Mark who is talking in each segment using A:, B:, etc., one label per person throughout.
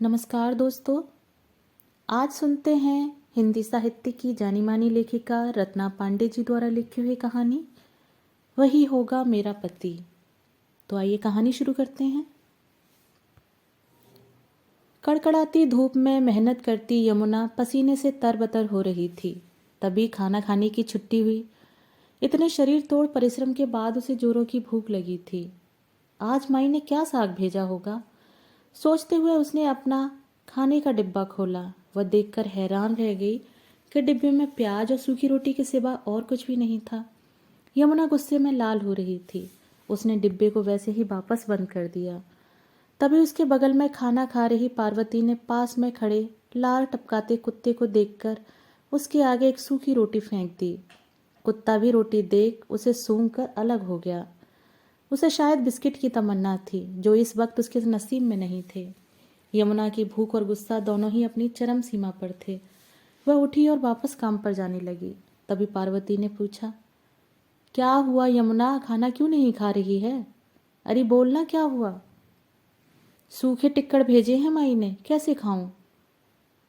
A: नमस्कार दोस्तों। आज सुनते हैं हिंदी साहित्य की जानी मानी लेखिका रत्ना पांडे जी द्वारा लिखी हुई कहानी वही होगा मेरा पति। तो आइए कहानी शुरू करते हैं। कड़कड़ाती धूप में मेहनत करती यमुना पसीने से तरबतर हो रही थी। तभी खाना खाने की छुट्टी हुई। इतने शरीर तोड़ परिश्रम के बाद उसे जोरों की भूख लगी थी। आज माई ने क्या साग भेजा होगा, सोचते हुए उसने अपना खाने का डिब्बा खोला। वह देखकर हैरान रह गई कि डिब्बे में प्याज और सूखी रोटी के सिवा और कुछ भी नहीं था। यमुना गुस्से में लाल हो रही थी। उसने डिब्बे को वैसे ही वापस बंद कर दिया। तभी उसके बगल में खाना खा रही पार्वती ने पास में खड़े लार टपकाते कुत्ते को देखकर उसके आगे एक सूखी रोटी फेंक दी। कुत्ता भी रोटी देख उसे सूंघ कर अलग हो गया। उसे शायद बिस्किट की तमन्ना थी जो इस वक्त उसके नसीब में नहीं थे। यमुना की भूख और गुस्सा दोनों ही अपनी चरम सीमा पर थे। वह उठी और वापस काम पर जाने लगी। तभी पार्वती ने पूछा, क्या हुआ यमुना, खाना क्यों नहीं खा रही है? अरे बोलना, क्या हुआ? सूखे टिक्कड़ भेजे हैं माई ने, कैसे खाऊं?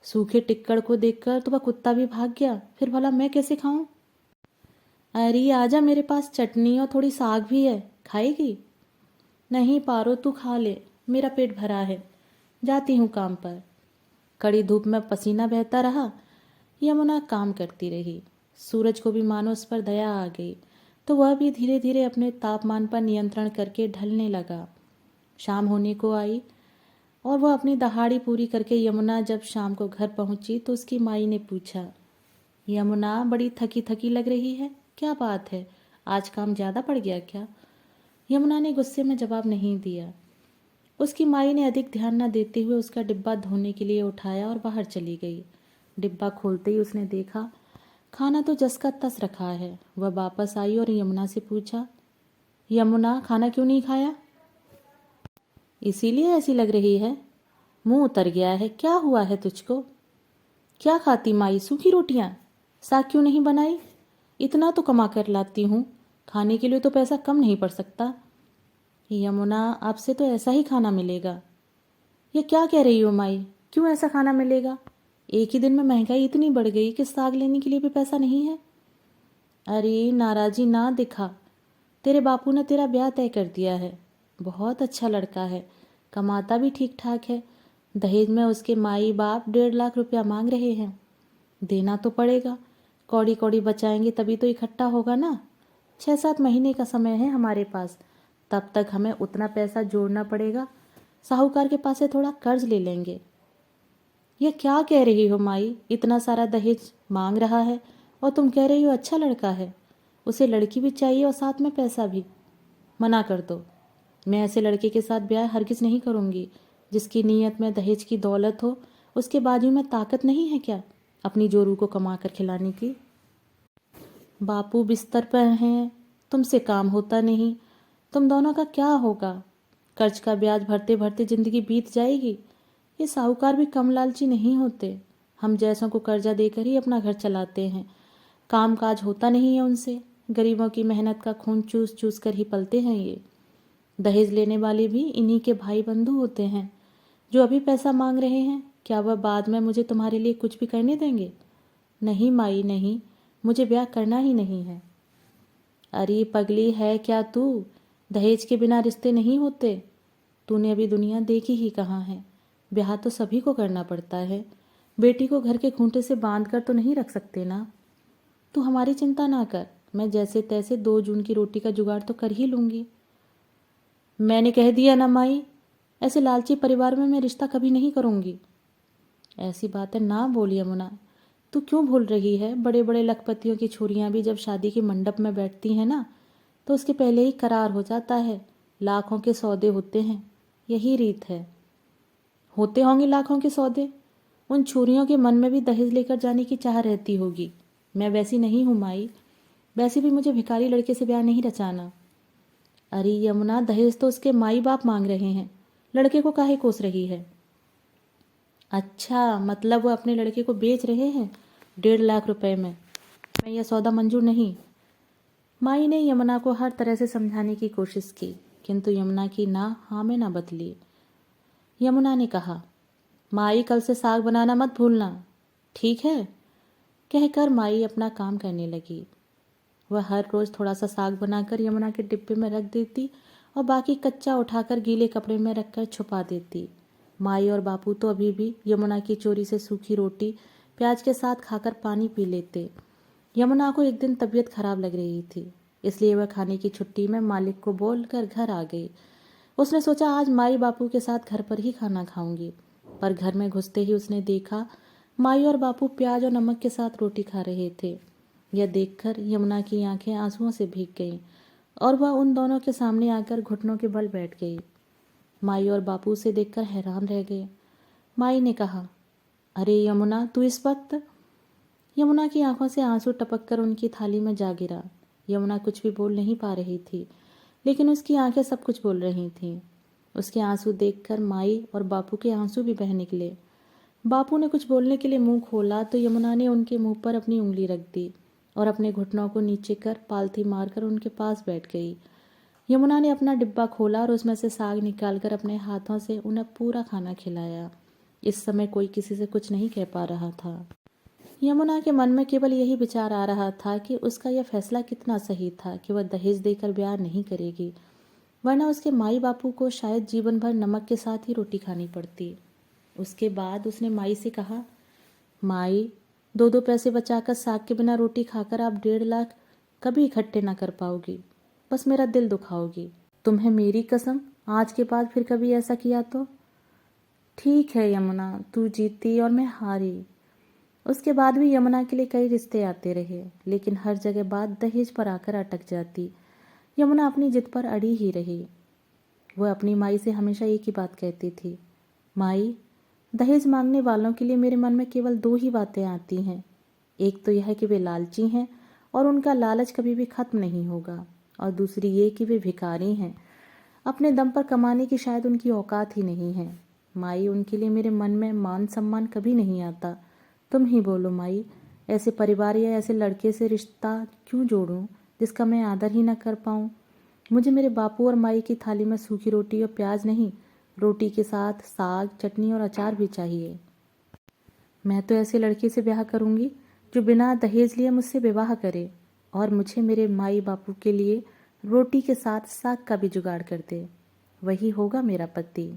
A: सूखे टिक्कड़ को देखकर तो वह कुत्ता भी भाग गया, फिर भला मैं कैसे खाऊं? अरे आजा, मेरे पास चटनी और थोड़ी साग भी है, खाएगी? नहीं पारो, तू खा ले, मेरा पेट भरा है, जाती हूँ काम पर। कड़ी धूप में पसीना बहता रहा। यमुना काम करती रही। सूरज को भी मानो उस पर दया आ गई तो वह भी धीरे धीरे अपने तापमान पर नियंत्रण करके ढलने लगा। शाम होने को आई और वह अपनी दहाड़ी पूरी करके यमुना जब शाम को घर पहुंची तो उसकी माई ने पूछा, यमुना बड़ी थकी थकी लग रही है, क्या बात है, आज काम ज़्यादा पड़ गया क्या? यमुना ने गुस्से में जवाब नहीं दिया। उसकी माई ने अधिक ध्यान न देते हुए उसका डिब्बा धोने के लिए उठाया और बाहर चली गई। डिब्बा खोलते ही उसने देखा खाना तो जस का तस रखा है। वह वापस आई और यमुना से पूछा, यमुना खाना क्यों नहीं खाया? इसीलिए ऐसी लग रही है, मुंह उतर गया है, क्या हुआ है तुझको? क्या खाती माई, सूखी रोटियां? साग क्यों नहीं बनाई? इतना तो कमा कर लाती हूँ, खाने के लिए तो पैसा कम नहीं पड़ सकता। यमुना आपसे तो ऐसा ही खाना मिलेगा। ये क्या कह रही हो माई, क्यों ऐसा खाना मिलेगा? एक ही दिन में महंगाई इतनी बढ़ गई कि साग लेने के लिए भी पैसा नहीं है। अरे नाराजी ना दिखा, तेरे बापू ने तेरा ब्याह तय कर दिया है। बहुत अच्छा लड़का है, कमाता भी ठीक ठाक है। दहेज में उसके माई बाप 1.5 लाख रुपया मांग रहे हैं। देना तो पड़ेगा, कौड़ी कौड़ी बचाएंगे तभी तो इकट्ठा होगा ना। 6-7 महीने का समय है हमारे पास, तब तक हमें उतना पैसा जोड़ना पड़ेगा। साहूकार के पास से थोड़ा कर्ज ले लेंगे। यह क्या कह रही हो माई, इतना सारा दहेज मांग रहा है और तुम कह रही हो अच्छा लड़का है। उसे लड़की भी चाहिए और साथ में पैसा भी। मना कर दो, मैं ऐसे लड़के के साथ ब्याह हरगिज नहीं करूंगी जिसकी नीयत में दहेज की दौलत हो। उसके बाजू में ताकत नहीं है क्या अपनी जोरू को कमा कर खिलाने की? बापू बिस्तर पर हैं, तुमसे काम होता नहीं, तुम दोनों का क्या होगा? कर्ज का ब्याज भरते भरते जिंदगी बीत जाएगी। ये साहूकार भी कम लालची नहीं होते, हम जैसों को कर्जा देकर ही अपना घर चलाते हैं। काम काज होता नहीं है उनसे, गरीबों की मेहनत का खून चूस चूस कर ही पलते हैं ये। दहेज लेने वाले भी इन्हीं के भाई बंधु होते हैं। जो अभी पैसा मांग रहे हैं, क्या वह बाद में मुझे तुम्हारे लिए कुछ भी करने देंगे? नहीं माई नहीं, मुझे ब्याह करना ही नहीं है। अरे पगली है क्या तू, दहेज के बिना रिश्ते नहीं होते। तूने अभी दुनिया देखी ही कहाँ है। ब्याह तो सभी को करना पड़ता है, बेटी को घर के खूंटे से बांध कर तो नहीं रख सकते ना। तू हमारी चिंता ना कर, मैं जैसे तैसे 2 जून की रोटी का जुगाड़ तो कर ही लूंगी। मैंने कह दिया ना माई, ऐसे लालची परिवार में मैं रिश्ता कभी नहीं करूंगी। ऐसी बातें ना बोल यमुना, तू क्यों भूल रही है, बड़े बड़े लखपतियों की छोरियां भी जब शादी के मंडप में बैठती हैं ना तो उसके पहले ही करार हो जाता है। लाखों के सौदे होते हैं, यही रीत है। होते होंगे लाखों के सौदे, उन छोरियों के मन में भी दहेज लेकर जाने की चाह रहती होगी। मैं वैसी नहीं हूँ माई, वैसे भी मुझे भिखारी लड़के से ब्याह नहीं रचाना। अरे यमुना, दहेज तो उसके माई बाप मांग रहे हैं, लड़के को काहे कोस रही है? अच्छा, मतलब वो अपने लड़के को बेच रहे हैं 1.5 लाख रुपए में। मैं यह सौदा मंजूर नहीं। माई ने यमुना को हर तरह से समझाने की कोशिश की, किंतु यमुना की ना हाँ में ना बदली। यमुना ने कहा, माई कल से साग बनाना मत भूलना, ठीक है? कहकर माई अपना काम करने लगी। वह हर रोज़ थोड़ा सा साग बनाकर यमुना के डिब्बे में रख देती और बाकी कच्चा उठाकर गीले कपड़े में रखकर छुपा देती। माई और बापू तो अभी भी यमुना की चोरी से सूखी रोटी प्याज के साथ खाकर पानी पी लेते। यमुना को एक दिन तबीयत खराब लग रही थी, इसलिए वह खाने की छुट्टी में मालिक को बोलकर घर आ गई। उसने सोचा आज माई बापू के साथ घर पर ही खाना खाऊंगी, पर घर में घुसते ही उसने देखा माई और बापू प्याज और नमक के साथ रोटी खा रहे थे। यह देखकर यमुना की आंखें आंसुओं से भीग गईं और वह उन दोनों के सामने आकर घुटनों के बल बैठ गई। माई और बापू उसे देखकर हैरान रह गए। माई ने कहा, अरे यमुना, तू इस वक्त? यमुना की आंखों से आंसू टपक कर उनकी थाली में जा गिरा। यमुना कुछ भी बोल नहीं पा रही थी, लेकिन उसकी आंखें सब कुछ बोल रही थीं। उसके आंसू देखकर माई और बापू के आंसू भी बह निकले। बापू ने कुछ बोलने के लिए मुंह खोला तो यमुना ने उनके मुंह पर अपनी उंगली रख दी और अपने घुटनों को नीचे कर पालथी मारकर उनके पास बैठ गई। यमुना ने अपना डिब्बा खोला और उसमें से साग निकालकर अपने हाथों से उन्हें पूरा खाना खिलाया। इस समय कोई किसी से कुछ नहीं कह पा रहा था। यमुना के मन में केवल यही विचार आ रहा था कि उसका यह फैसला कितना सही था कि वह दहेज देकर ब्याह नहीं करेगी, वरना उसके माई बापू को शायद जीवन भर नमक के साथ ही रोटी खानी पड़ती। उसके बाद उसने माई से कहा, माई, 2-2 पैसे बचाकर साग के बिना रोटी खाकर आप 1.5 लाख कभी इकट्ठे ना कर पाओगी। बस मेरा दिल दुखाओगी। तुम्हें मेरी कसम, आज के बाद फिर कभी ऐसा किया तो? ठीक है यमुना, तू जीती और मैं हारी। उसके बाद भी यमुना के लिए कई रिश्ते आते रहे, लेकिन हर जगह बात दहेज पर आकर अटक जाती। यमुना अपनी जिद पर अड़ी ही रही। वह अपनी माई से हमेशा एक ही बात कहती थी, माई, दहेज मांगने वालों के लिए मेरे मन में केवल 2 ही बातें आती हैं। एक तो यह कि वे लालची हैं और उनका लालच कभी भी खत्म नहीं होगा, और दूसरी ये कि वे भिखारी हैं, अपने दम पर कमाने की शायद उनकी औकात ही नहीं है। माई, उनके लिए मेरे मन में मान सम्मान कभी नहीं आता। तुम ही बोलो माई, ऐसे परिवार या ऐसे लड़के से रिश्ता क्यों जोड़ूं जिसका मैं आदर ही न कर पाऊं? मुझे मेरे बापू और माई की थाली में सूखी रोटी और प्याज नहीं, रोटी के साथ साग, चटनी और अचार भी चाहिए। मैं तो ऐसे लड़के से ब्याह करूंगी जो बिना दहेज लिए मुझसे विवाह करे और मुझे मेरे माई बापू के लिए रोटी के साथ साग का भी जुगाड़ कर दे। वही होगा मेरा पति।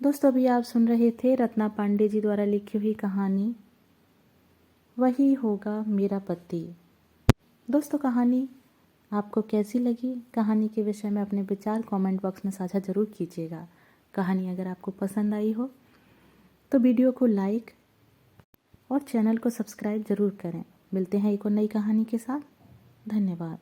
A: दोस्तों, अभी आप सुन रहे थे रत्ना पांडे जी द्वारा लिखी हुई कहानी वही होगा मेरा पति। दोस्तों, कहानी आपको कैसी लगी? कहानी के विषय में अपने विचार कमेंट बॉक्स में साझा ज़रूर कीजिएगा। कहानी अगर आपको पसंद आई हो तो वीडियो को लाइक और चैनल को सब्सक्राइब ज़रूर करें। मिलते हैं एक और नई कहानी के साथ। धन्यवाद।